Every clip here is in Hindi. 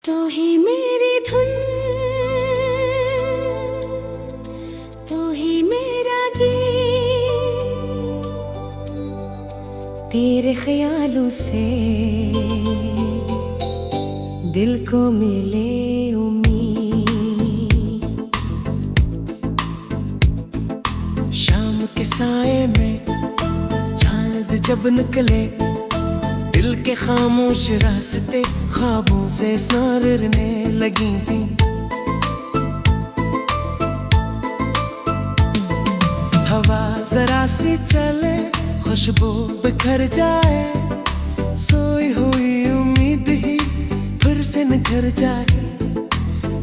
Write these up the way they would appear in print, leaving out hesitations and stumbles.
तू ही मेरी धुन, तू ही मेरा गीत, तेरे ख्यालों से दिल को मिले उम्मीद। शाम के साए में चांद जब निकले, दिल के खामोश रास्ते ख्वाबों से संवरने लगी थी। हवा जरा सी चले, खुशबू बिखर जाए, सोई हुई उम्मीद ही फिर से निखर जाए।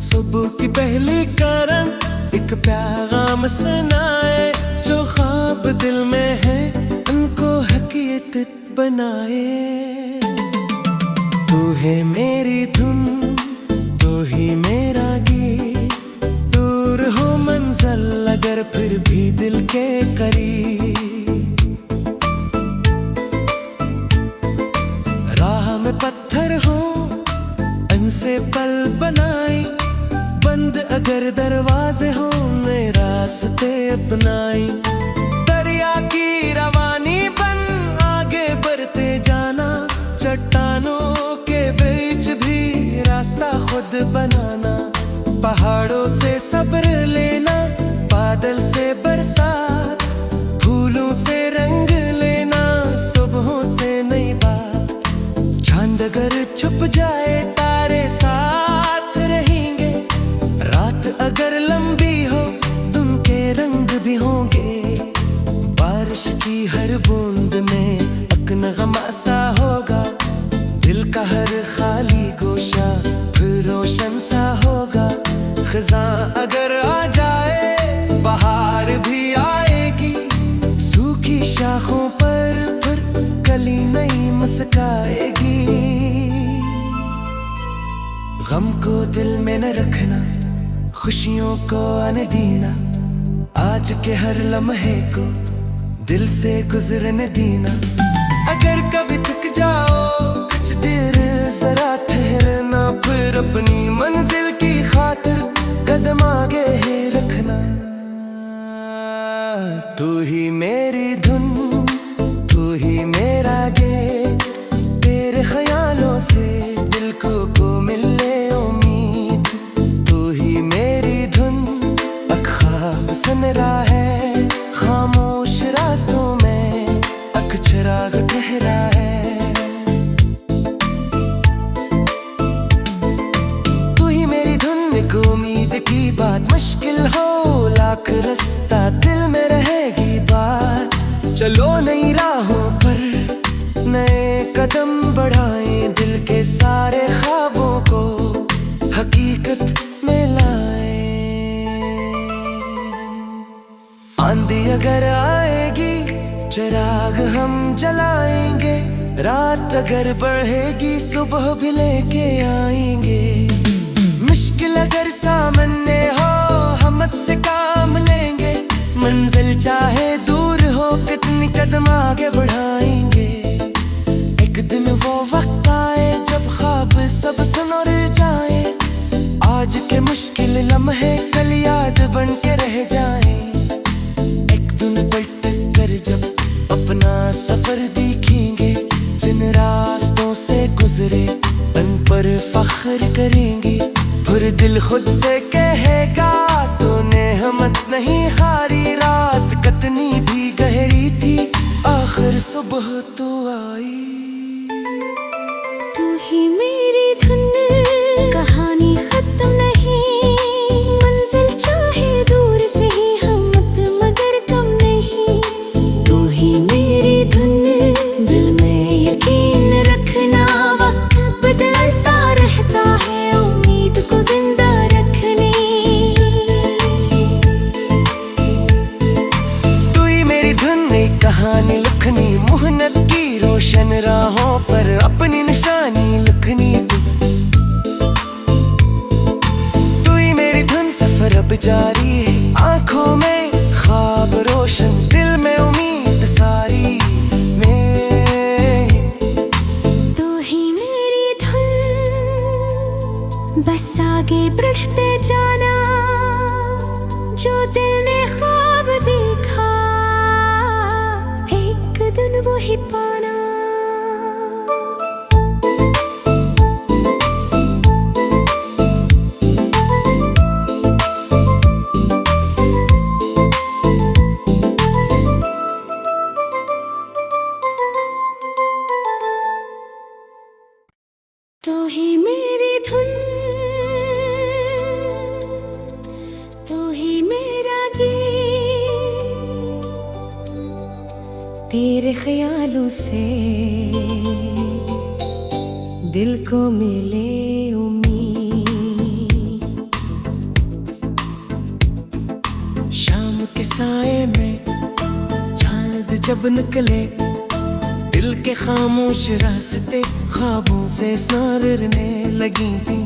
सुबह की पहली करन एक पैगाम सुनाए, जो ख्वाब दिल में है उनको हकीकत बनाए। तू है मेरी धुन, तू ही मेरा गीत, दूर हो मंजिल अगर फिर भी दिल के करीब। राह में पत्थर हो उनसे पल बनाई, बंद अगर दरवाजे हो नए रास्ते अपनाई। दरिया की रवानी बन आगे बढ़ते जाना, चट्टानों के बीच भी रास्ता खुद बनाना। पहाड़ों से सब्र लेना, बादल से बरसात, फूलों से रंग लेना, सुबहों से नई बात। चांद अगर छुप जाए तारे साथ रहेंगे, रात अगर लंबी हो उनके रंग भी होंगे। बारिश की हर बूंद में एक नगमा सा होगा, दिल का हर खाली गोशा फिर रोशन सा होगा। खिज़ां अगर आ जाए बहार भी आएगी, सूखी शाखों पर फिर कली नई मुस्काएगी। गम को दिल में न रखना, खुशियों को आने देना, आज के हर लम्हे को दिल से गुजरने देना। अगर कभी थक जाओ कुछ देर जरा ठहरना, फिर अपनी मंजिल की खातिर कदम आगे ही रखना। तू ही मेरी धुन, तू ही मेरा गीत, तेरे ख्यालों से दिल को मिले उम्मीद। तू ही मेरी धुन, एक ख्वाब सुन रहा है खामोश रास्तों में, एक चिराग ठहरा है। तू ही मेरी धुन, एक उम्मीद की बात, मुश्किल हो लाख रास्ता दिल में रहेगी बात। चलो नई राहों पर नए कदम बढ़ाएं, दिल के सारे ख्वाबों को हकीकत में लाएं। आंधी अगर आएगी चिराग हम जलाएंगे, रात अगर बढ़ेगी सुबह भी लेके आएंगे। मुश्किल अगर सामने हो हम से काम लेंगे, मंजिल चाहे दूर हो कितनी कदम आगे बढ़ाएंगे। एक दिन वो वक्त आए जब ख्वाब सब सुनर जाए, आज के मुश्किल लम्हे कल याद बन के रह जाए। एक दिन पलट कर जब अपना सफर देखेंगे, जिन रास्तों से गुजरे उन पर फख्र करेंगे। फिर दिल खुद से कहेगा तूने हिम्मत नहीं हारी, रात कितनी भी गहरी थी आखिर सुबह तो आई। तू ही मेरी धुन, कहानी खत्म नहीं, मंजिल चाहे दूर से ही हिम्मत मगर कम नहीं। तू ही मेरी धुन, दिल में यकीन रखना, वक्त बदलता रहता है उम्मीद को जिंदा रखने। तू ही मेरी धुन, एक कहानी लिखनी, मेहनत की रोशन राहों पर अपनी निशानी लिखनी। तू ही मेरी धुन, सफर अब जारी है, आंखों में ख्वाब रोशन, दिल में उम्मीद सारी में। तू ही मेरी धुन, बस आगे बढ़ते जाना, जो दिल ने ख्वाब देखा एक दिन वो ही पाना। तू ही मेरी धुन, तू ही मेरा गीत, तेरे ख्यालों से दिल को मिले उम्मीद। शाम के साए में चांद जब निकले, दिल के खामोश रास्ते ख्वाबों से संवरने लगी थी।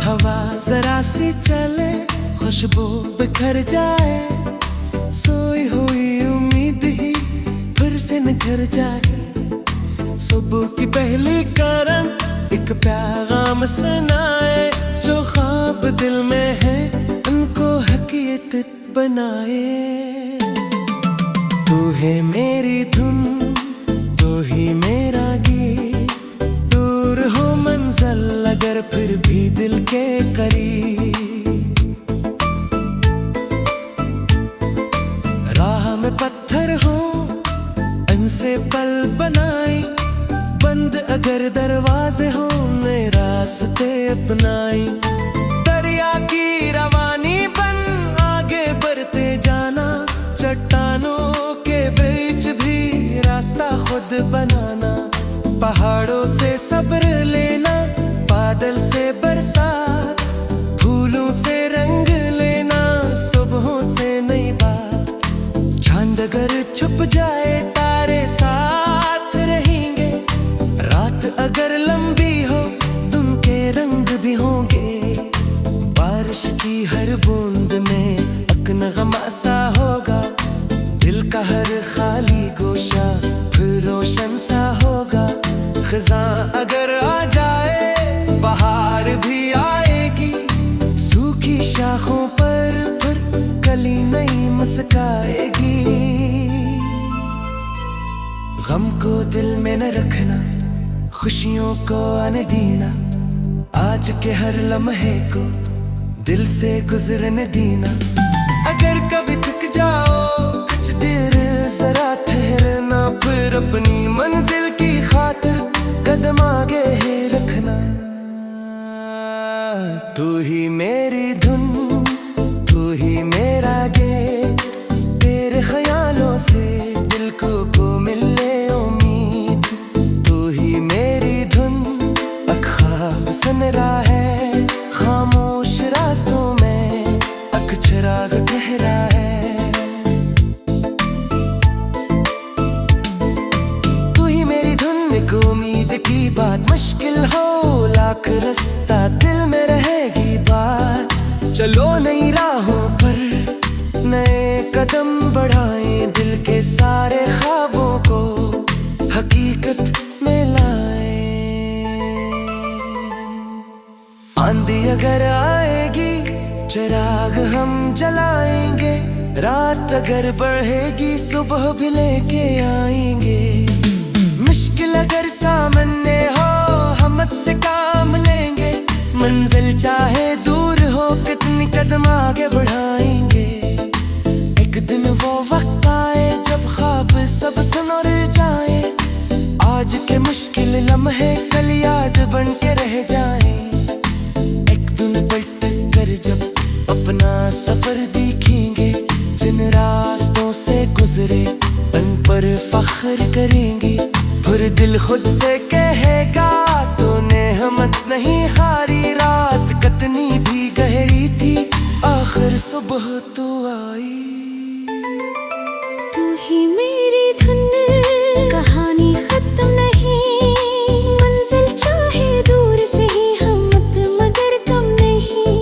हवा जरा सी चले, खुशबू बिखर जाए, सोई हुई उम्मीद ही फिर से निखर जाए। सुबह की पहली किरण एक पैगाम सुनाए, जो ख्वाब दिल में है उनको हकीकत बनाए। तू है मेरी धुन, तू ही मेरा गीत, दूर हो मंजिल अगर फिर भी दिल के करीब। राह में पत्थर हो उनसे पल बनाई, बंद अगर दरवाजे हो नए रास्ते अपनाई। दरिया की रवानी बन आगे बढ़ते जाना, चट्टानों के बीच भी रास्ता खुद बनाना। पहाड़ों से सब्र लेना, बादल से बरसात, फूलों से रंग लेना, सुबहों से नई बात। चांद अगर छुप जाए तारे साथ रहेंगे, रात अगर लंबी हो उनके रंग भी होंगे। बारिश की हर बूंद में अकनग़मा सा होगा, दिल का हर खाली गोशा फिर रोशन सा होगा। खिज़ां अगर आ जाए बहार भी आएगी, सूखी शाखों पर फिर कली नई मुस्काएगी। गम को दिल में न रखना, खुशियों को आने देना, आज के हर लम्हे को दिल से गुजरने देना। अगर कभी थक जाओ कुछ देर जरा ठहरना, फिर अपनी मंजिल की खातिर कदम आगे ही रखना। तू ही मेरी धुन, तू ही मेरा गीत, तेरे ख्यालों से दिल को मिले उम्मीद। तू ही मेरी धुन, ख्वाब सुन रहा है खामोश रास्तों में, चिराग ठहरा है। तू ही मेरी धुन, एक उम्मीद की बात, मुश्किल हो लाख रास्ता दिल में रहेगी बात। चलो नई राहों पर नए कदम बढ़ाएं, दिल के सारे ख्वाबों को हकीकत में लाएं। आंधी अगर आएगी चिराग हम जलाएंगे, रात अगर बढ़ेगी सुबह भी लेके आएंगे। मुश्किल अगर सामने हो हिम्मत से काम लेंगे, मंजिल चाहे दूर हो कितनी कदम आगे बढ़ाएंगे। एक दिन वो वक्त आए जब ख्वाब सब सुनर जाए, आज के मुश्किल लम्हे कल याद बन के रह जाए। एक दिन पलट कर जब अपना सफर देखेंगे, जिन रास्तों से गुजरे उन पर फख्र करेंगे। फिर दिल खुद से कहेगा तूने हिम्मत नहीं हारी, रात कितनी भी गहरी थी आखिर सुबह तो आई। तू ही मेरी धुन, कहानी खत्म नहीं, मंजिल चाहे दूर से ही हिम्मत मगर कम नहीं।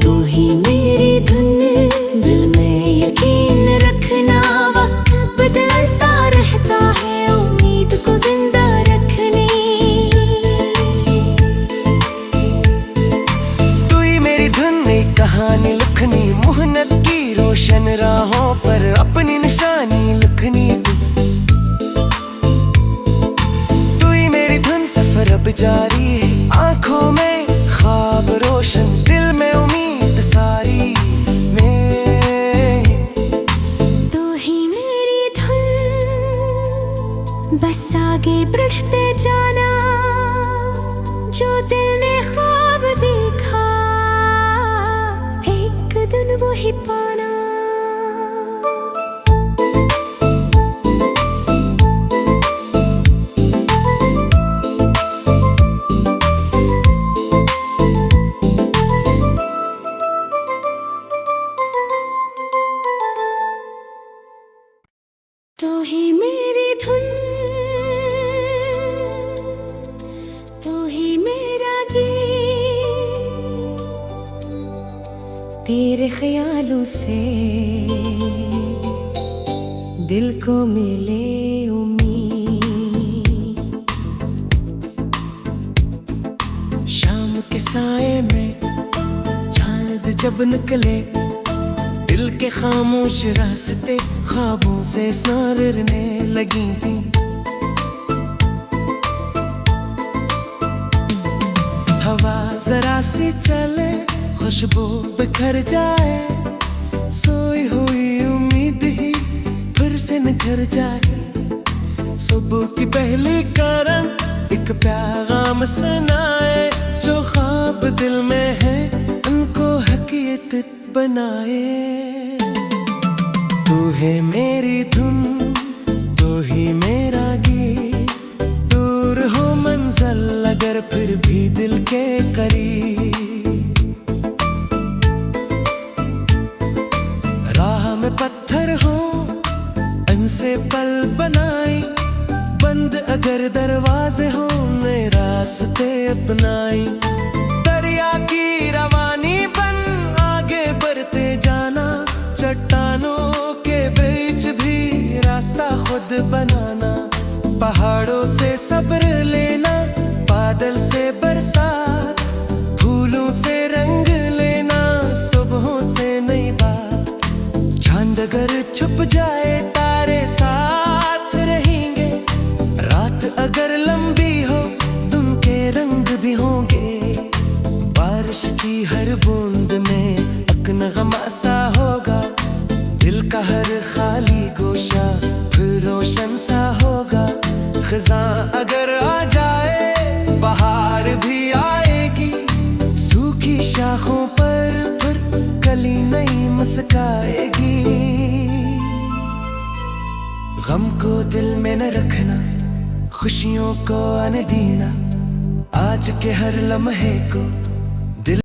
तू ही मेरी धुन, दिल में यकीन रखना, वक्त बदलता रहता है उम्मीद को जिंदा रखना। अब जारी है, आंखों में ख्वाब रोशन, दिल में उम्मीद सारी में। तू ही मेरी धुन, बस आगे बढ़ते जाना, जो दिल ने ख्वाब देखा एक दिन वो ही पाना। तू ही मेरी धुन, तू ही मेरा गीत, तेरे ख्यालों से दिल को मिले उम्मीद। शाम के साए में चांद जब निकले, दिल के खामोश रास्ते ख्वाबों से संवरने लगी थी। हवा जरा सी चले, खुशबू बिखर जाए, सोई हुई उम्मीद ही फिर से निखर जाए। सुबह की पहली करन एक पैगाम सुनाए, जो ख्वाब दिल में है उनको हकीकत बनाए। तू है मेरी धुन, तू ही मेरा गीत, दूर हो मंजिल अगर फिर भी दिल के करीब। राह में पत्थर हो उनसे पल बनाई, बंद अगर दरवाजे हो नए रास्ते अपनाई। दरिया की रवानी बन आगे बढ़ते जाना, चट्टानों के बीच भी रास्ता खुद बनाना। पहाड़ों से सब्र लेना, बादल से बरसात, फूलों से रंग लेना, सुबहों से नई बात। चांद अगर छुप जाए तारे साथ रहेंगे, रात अगर लंबी हो उनके रंग भी होंगे। बारिश की हर बूंद में एक नगमा सा होगा, दिल का हर खाली गोशा फिर रोशन सा होगा। खिज़ां अगर आ जाए बहार भी आएगी, सूखी शाखों पर फिर कली नई मुस्काएगी। गम को दिल में न रखना, खुशियों को आने देना, आज के हर लम्हे को